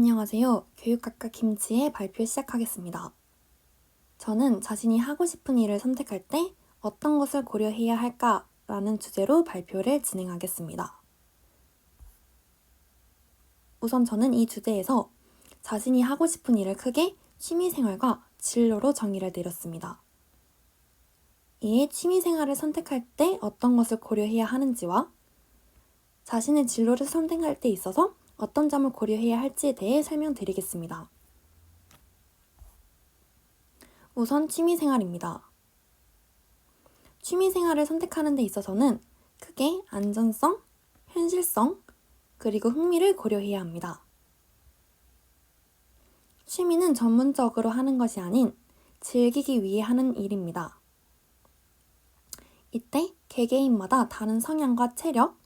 안녕하세요. 교육학과 김치의 발표 시작하겠습니다. 저는 자신이 하고 싶은 일을 선택할 때 어떤 것을 고려해야 할까라는 주제로 발표를 진행하겠습니다. 우선 저는 이 주제에서 자신이 하고 싶은 일을 크게 취미생활과 진로로 정의를 내렸습니다. 이에 취미생활을 선택할 때 어떤 것을 고려해야 하는지와 자신의 진로를 선택할 때 있어서 어떤 점을 고려해야 할지에 대해 설명드리겠습니다. 우선 취미생활입니다. 취미생활을 선택하는 데 있어서는 크게 안전성, 현실성, 그리고 흥미를 고려해야 합니다. 취미는 전문적으로 하는 것이 아닌 즐기기 위해 하는 일입니다. 이때 개개인마다 다른 성향과 체력,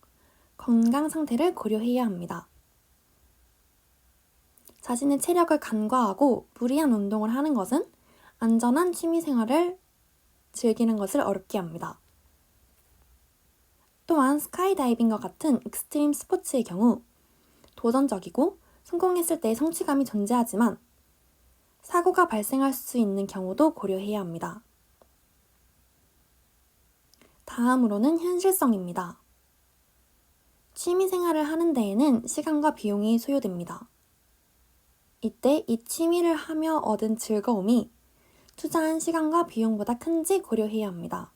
건강 상태를 고려해야 합니다. 자신의 체력을 간과하고 무리한 운동을 하는 것은 안전한 취미생활을 즐기는 것을 어렵게 합니다. 또한 스카이다이빙과 같은 익스트림 스포츠의 경우 도전적이고 성공했을 때의 성취감이 존재하지만 사고가 발생할 수 있는 경우도 고려해야 합니다. 다음으로는 현실성입니다. 취미생활을 하는 데에는 시간과 비용이 소요됩니다. 이때 이 취미를 하며 얻은 즐거움이 투자한 시간과 비용보다 큰지 고려해야 합니다.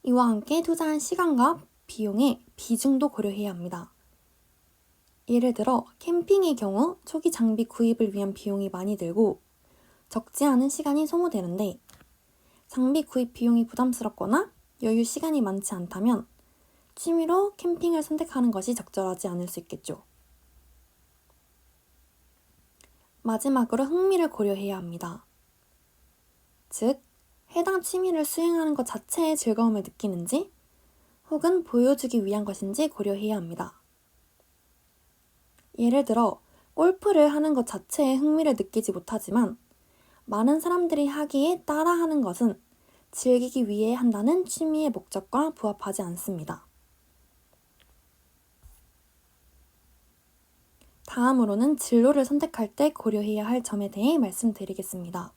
이와 함께 투자한 시간과 비용의 비중도 고려해야 합니다. 예를 들어 캠핑의 경우 초기 장비 구입을 위한 비용이 많이 들고 적지 않은 시간이 소모되는데 장비 구입 비용이 부담스럽거나 여유 시간이 많지 않다면 취미로 캠핑을 선택하는 것이 적절하지 않을 수 있겠죠. 마지막으로 흥미를 고려해야 합니다. 즉, 해당 취미를 수행하는 것 자체에 즐거움을 느끼는지 혹은 보여주기 위한 것인지 고려해야 합니다. 예를 들어 골프를 하는 것 자체에 흥미를 느끼지 못하지만 많은 사람들이 하기에 따라하는 것은 즐기기 위해 한다는 취미의 목적과 부합하지 않습니다. 다음으로는 진로를 선택할 때 고려해야 할 점에 대해 말씀드리겠습니다.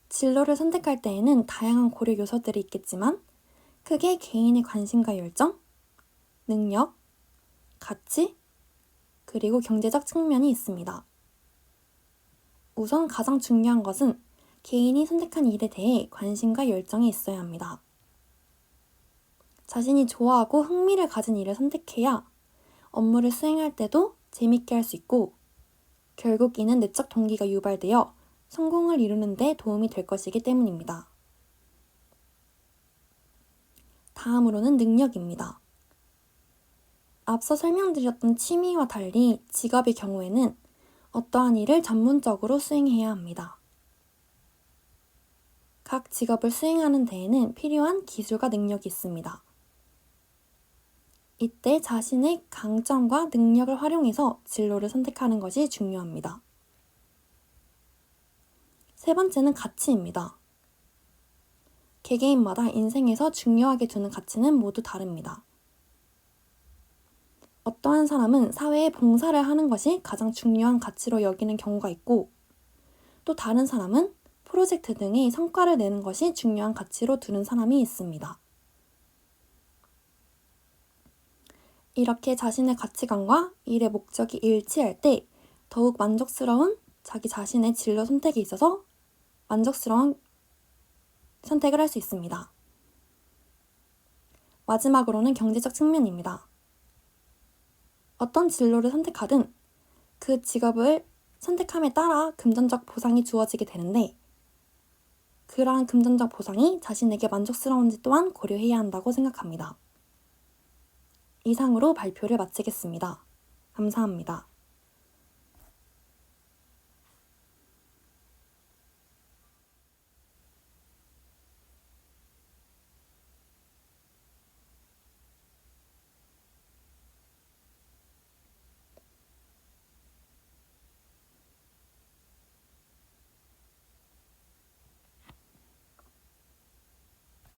진로를 선택할 때에는 다양한 고려 요소들이 있겠지만 크게 개인의 관심과 열정, 능력, 가치, 그리고 경제적 측면이 있습니다. 우선 가장 중요한 것은 개인이 선택한 일에 대해 관심과 열정이 있어야 합니다. 자신이 좋아하고 흥미를 가진 일을 선택해야 업무를 수행할 때도 재밌게 할 수 있고 결국 이는 내적 동기가 유발되어 성공을 이루는 데 도움이 될 것이기 때문입니다. 다음으로는 능력입니다. 앞서 설명드렸던 취미와 달리 직업의 경우에는 어떠한 일을 전문적으로 수행해야 합니다. 각 직업을 수행하는 데에는 필요한 기술과 능력이 있습니다. 이때 자신의 강점과 능력을 활용해서 진로를 선택하는 것이 중요합니다. 세 번째는 가치입니다. 개개인마다 인생에서 중요하게 두는 가치는 모두 다릅니다. 어떠한 사람은 사회에 봉사를 하는 것이 가장 중요한 가치로 여기는 경우가 있고 또 다른 사람은 프로젝트 등의 성과를 내는 것이 중요한 가치로 두는 사람이 있습니다. 이렇게 자신의 가치관과 일의 목적이 일치할 때 더욱 만족스러운 자기 자신의 진로 선택에 있어서 만족스러운 선택을 할 수 있습니다. 마지막으로는 경제적 측면입니다. 어떤 진로를 선택하든 그 직업을 선택함에 따라 금전적 보상이 주어지게 되는데 그러한 금전적 보상이 자신에게 만족스러운지 또한 고려해야 한다고 생각합니다. 이상으로 발표를 마치겠습니다. 감사합니다.